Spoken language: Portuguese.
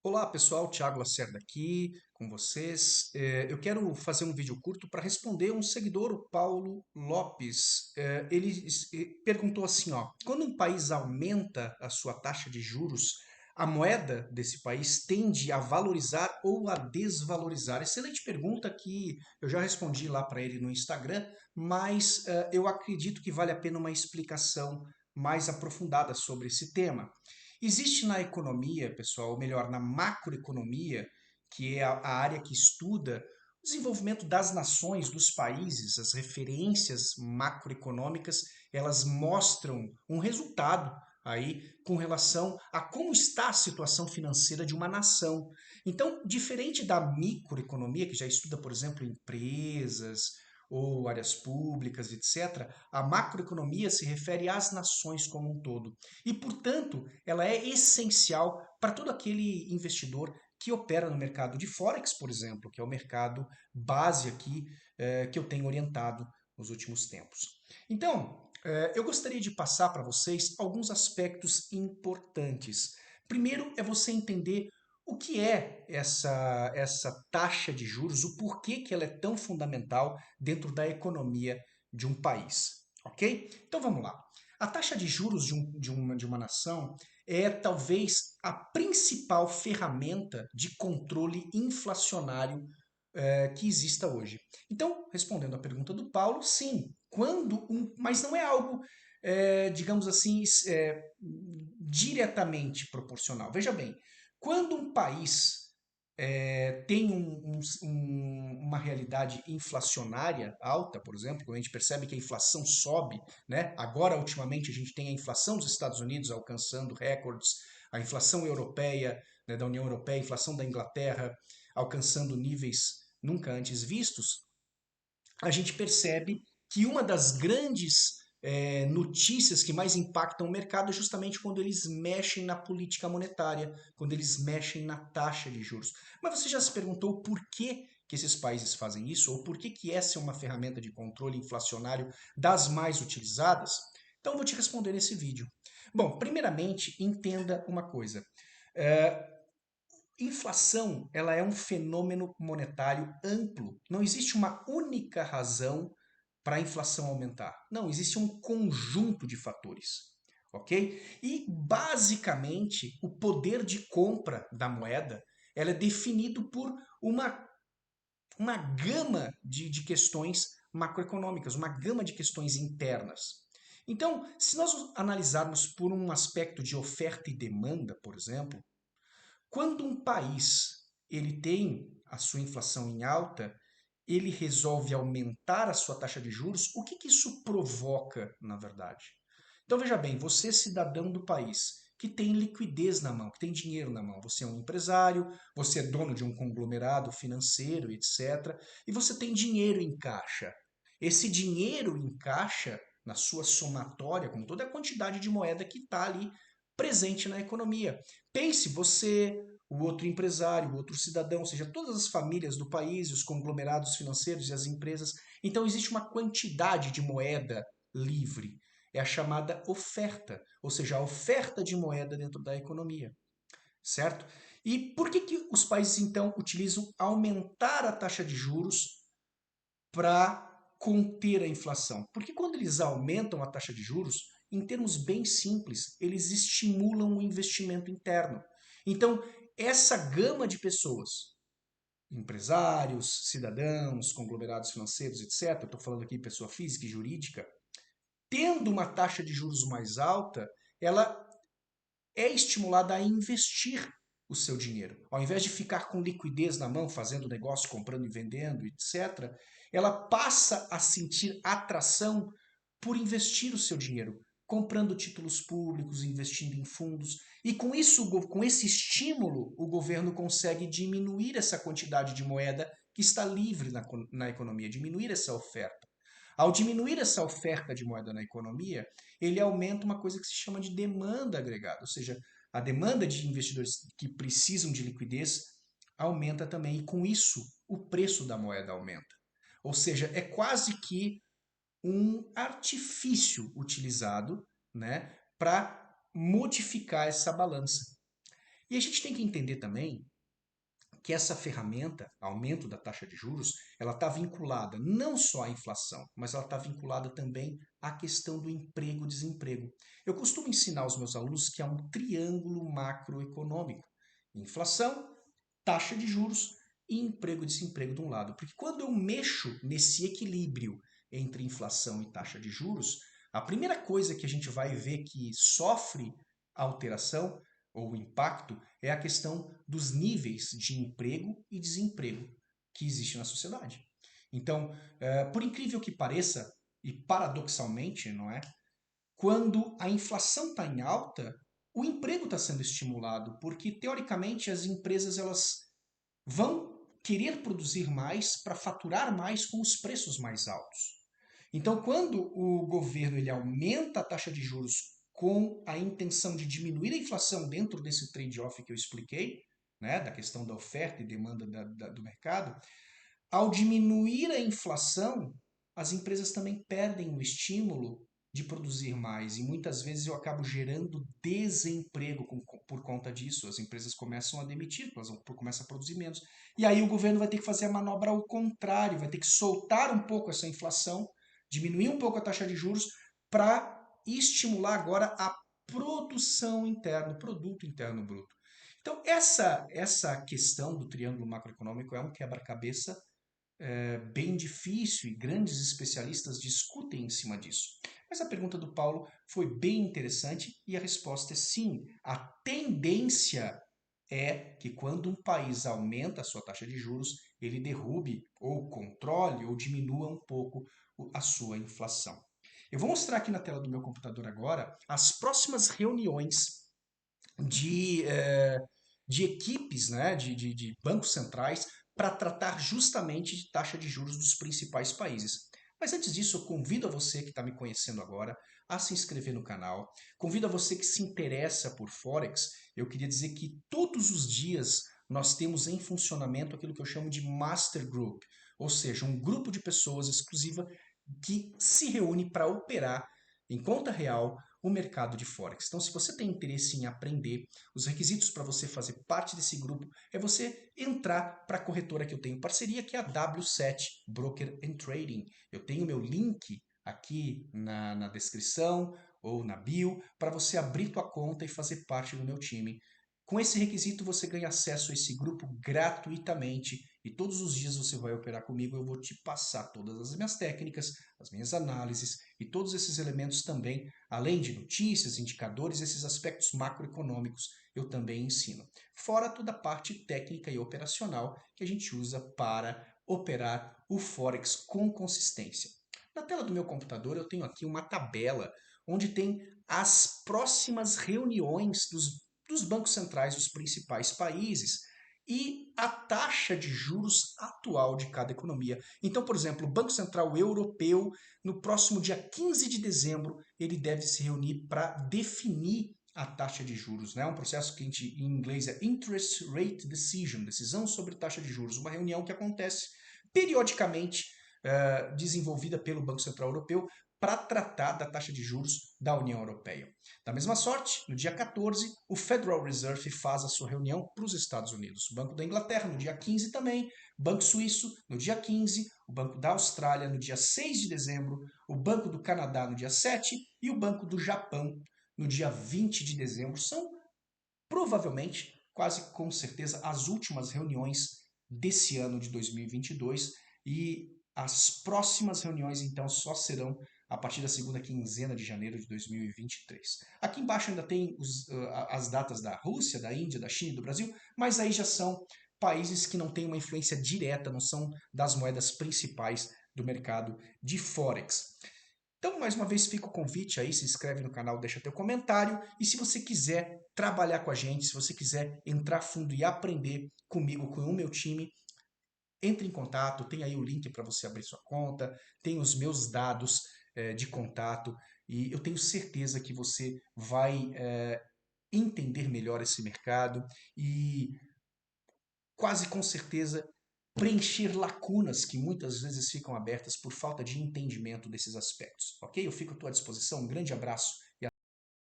Olá pessoal, Thiago Lacerda aqui com vocês. Eu quero fazer um vídeo curto para responder um seguidor, o Paulo Lopes. Ele perguntou assim, ó, quando um país aumenta a sua taxa de juros, a moeda desse país tende a valorizar ou a desvalorizar? Excelente pergunta que eu já respondi lá para ele no Instagram, mas eu acredito que vale a pena uma explicação mais aprofundada sobre esse tema. Existe na economia, pessoal, ou melhor, na macroeconomia, que é a área que estuda o desenvolvimento das nações, dos países, as referências macroeconômicas, elas mostram um resultado aí com relação a como está a situação financeira de uma nação. Então, diferente da microeconomia, que já estuda, por exemplo, empresas ou áreas públicas, etc., a macroeconomia se refere às nações como um todo. E, portanto, ela é essencial para todo aquele investidor que opera no mercado de Forex, por exemplo, que é o mercado base aqui que eu tenho orientado nos últimos tempos. Então, eu gostaria de passar para vocês alguns aspectos importantes. Primeiro é você entender o que é essa taxa de juros, o porquê que ela é tão fundamental dentro da economia de um país, ok? Então vamos lá. A taxa de juros de uma nação é talvez a principal ferramenta de controle inflacionário que exista hoje. Então, respondendo à pergunta do Paulo, sim, mas não é algo, digamos assim, diretamente proporcional. Veja bem, quando um país tem uma realidade inflacionária alta, por exemplo, quando a gente percebe que a inflação sobe, né? Agora, ultimamente, a gente tem a inflação dos Estados Unidos alcançando recordes, a inflação europeia, né, da União Europeia, a inflação da Inglaterra alcançando níveis nunca antes vistos, a gente percebe que uma das grandes notícias que mais impactam o mercado é justamente quando eles mexem na política monetária, quando eles mexem na taxa de juros. Mas você já se perguntou por que esses países fazem isso? Ou por que essa é uma ferramenta de controle inflacionário das mais utilizadas? Então eu vou te responder nesse vídeo. Bom, primeiramente, entenda uma coisa. É, Inflação, ela é um fenômeno monetário amplo. Não existe uma única razão para a inflação aumentar. Não, existe um conjunto de fatores, ok? E basicamente o poder de compra da moeda ela é definido por uma gama de questões macroeconômicas, uma gama de questões internas. Então, se nós analisarmos por um aspecto de oferta e demanda, por exemplo, quando um país ele tem a sua inflação em alta, ele resolve aumentar a sua taxa de juros, o que que isso provoca, na verdade? Então veja bem, você cidadão do país, que tem liquidez na mão, que tem dinheiro na mão, você é um empresário, você é dono de um conglomerado financeiro, etc, e você tem dinheiro em caixa. Esse dinheiro em caixa, na sua somatória, com toda a quantidade de moeda que está ali presente na economia. Pense você, o outro empresário, o outro cidadão, ou seja, todas as famílias do país, os conglomerados financeiros e as empresas. Então existe uma quantidade de moeda livre. É a chamada oferta, ou seja, a oferta de moeda dentro da economia, certo? E por que os países então utilizam aumentar a taxa de juros para conter a inflação? Porque quando eles aumentam a taxa de juros, em termos bem simples, eles estimulam o investimento interno. Então, essa gama de pessoas, empresários, cidadãos, conglomerados financeiros, etc., estou falando aqui pessoa física e jurídica, tendo uma taxa de juros mais alta, ela é estimulada a investir o seu dinheiro. Ao invés de ficar com liquidez na mão, fazendo negócio, comprando e vendendo, etc., ela passa a sentir atração por investir o seu dinheiro, comprando títulos públicos, investindo em fundos. E com isso, com esse estímulo, o governo consegue diminuir essa quantidade de moeda que está livre na economia, diminuir essa oferta. Ao diminuir essa oferta de moeda na economia, ele aumenta uma coisa que se chama de demanda agregada, ou seja, a demanda de investidores que precisam de liquidez aumenta também, e com isso o preço da moeda aumenta. Ou seja, é quase que um artifício utilizado, né, para modificar essa balança. E a gente tem que entender também que essa ferramenta, aumento da taxa de juros, ela está vinculada não só à inflação, mas ela está vinculada também à questão do emprego e desemprego. Eu costumo ensinar aos meus alunos que há um triângulo macroeconômico: inflação, taxa de juros e emprego e desemprego de um lado. Porque quando eu mexo nesse equilíbrio entre inflação e taxa de juros, a primeira coisa que a gente vai ver que sofre alteração ou impacto é a questão dos níveis de emprego e desemprego que existe na sociedade. Então, por incrível que pareça, e paradoxalmente, não é? Quando a inflação está em alta, o emprego está sendo estimulado, porque teoricamente as empresas elas vão querer produzir mais para faturar mais com os preços mais altos. Então, quando o governo ele aumenta a taxa de juros com a intenção de diminuir a inflação dentro desse trade-off que eu expliquei, né, da questão da oferta e demanda do mercado, ao diminuir a inflação, as empresas também perdem o estímulo de produzir mais e muitas vezes eu acabo gerando desemprego por conta disso. As empresas começam a demitir, elas começam a produzir menos. E aí o governo vai ter que fazer a manobra ao contrário, vai ter que soltar um pouco essa inflação, diminuir um pouco a taxa de juros para estimular agora a produção interna, o produto interno bruto. Então, essa questão do triângulo macroeconômico é um quebra-cabeça bem difícil e grandes especialistas discutem em cima disso. Mas a pergunta do Paulo foi bem interessante e a resposta é sim. A tendência é que quando um país aumenta a sua taxa de juros, ele derrube ou controle ou diminua um pouco a sua inflação. Eu vou mostrar aqui na tela do meu computador agora as próximas reuniões de, de equipes, né, de bancos centrais para tratar justamente de taxa de juros dos principais países. Mas antes disso, eu convido a você que está me conhecendo agora a se inscrever no canal. Convido a você que se interessa por Forex. Eu queria dizer que todos os dias nós temos em funcionamento aquilo que eu chamo de Master Group, ou seja, um grupo de pessoas exclusiva que se reúne para operar em conta real o mercado de Forex. Então, se você tem interesse em aprender, os requisitos para você fazer parte desse grupo é você entrar para a corretora que eu tenho parceria, que é a W7 Broker and Trading. Eu tenho meu link aqui na descrição ou na bio para você abrir tua conta e fazer parte do meu time. Com esse requisito, você ganha acesso a esse grupo gratuitamente e todos os dias você vai operar comigo. Eu vou te passar todas as minhas técnicas, as minhas análises e todos esses elementos também, além de notícias, indicadores, esses aspectos macroeconômicos, eu também ensino. Fora toda a parte técnica e operacional que a gente usa para operar o Forex com consistência. Na tela do meu computador eu tenho aqui uma tabela onde tem as próximas reuniões dos bancos centrais dos principais países e a taxa de juros atual de cada economia. Então, por exemplo, o Banco Central Europeu, no próximo dia 15 de dezembro, ele deve se reunir para definir a taxa de juros, né? Um processo que em inglês é Interest Rate Decision, decisão sobre taxa de juros, uma reunião que acontece periodicamente, desenvolvida pelo Banco Central Europeu para tratar da taxa de juros da União Europeia. Da mesma sorte, no dia 14, o Federal Reserve faz a sua reunião para os Estados Unidos. O Banco da Inglaterra, no dia 15 também, Banco Suíço, no dia 15, o Banco da Austrália, no dia 6 de dezembro, o Banco do Canadá, no dia 7 e o Banco do Japão, no dia 20 de dezembro. São provavelmente, quase com certeza, as últimas reuniões desse ano de 2022 e as próximas reuniões, então, só serão a partir da segunda quinzena de janeiro de 2023. Aqui embaixo ainda tem as datas da Rússia, da Índia, da China e do Brasil, mas aí já são países que não têm uma influência direta, não são das moedas principais do mercado de Forex. Então, mais uma vez, fica o convite aí, se inscreve no canal, deixa teu comentário. E se você quiser trabalhar com a gente, se você quiser entrar fundo e aprender comigo, com o meu time, entre em contato, tem aí o link para você abrir sua conta, tem os meus dados de contato e eu tenho certeza que você vai entender melhor esse mercado e quase com certeza preencher lacunas que muitas vezes ficam abertas por falta de entendimento desses aspectos, ok? Eu fico à tua disposição, um grande abraço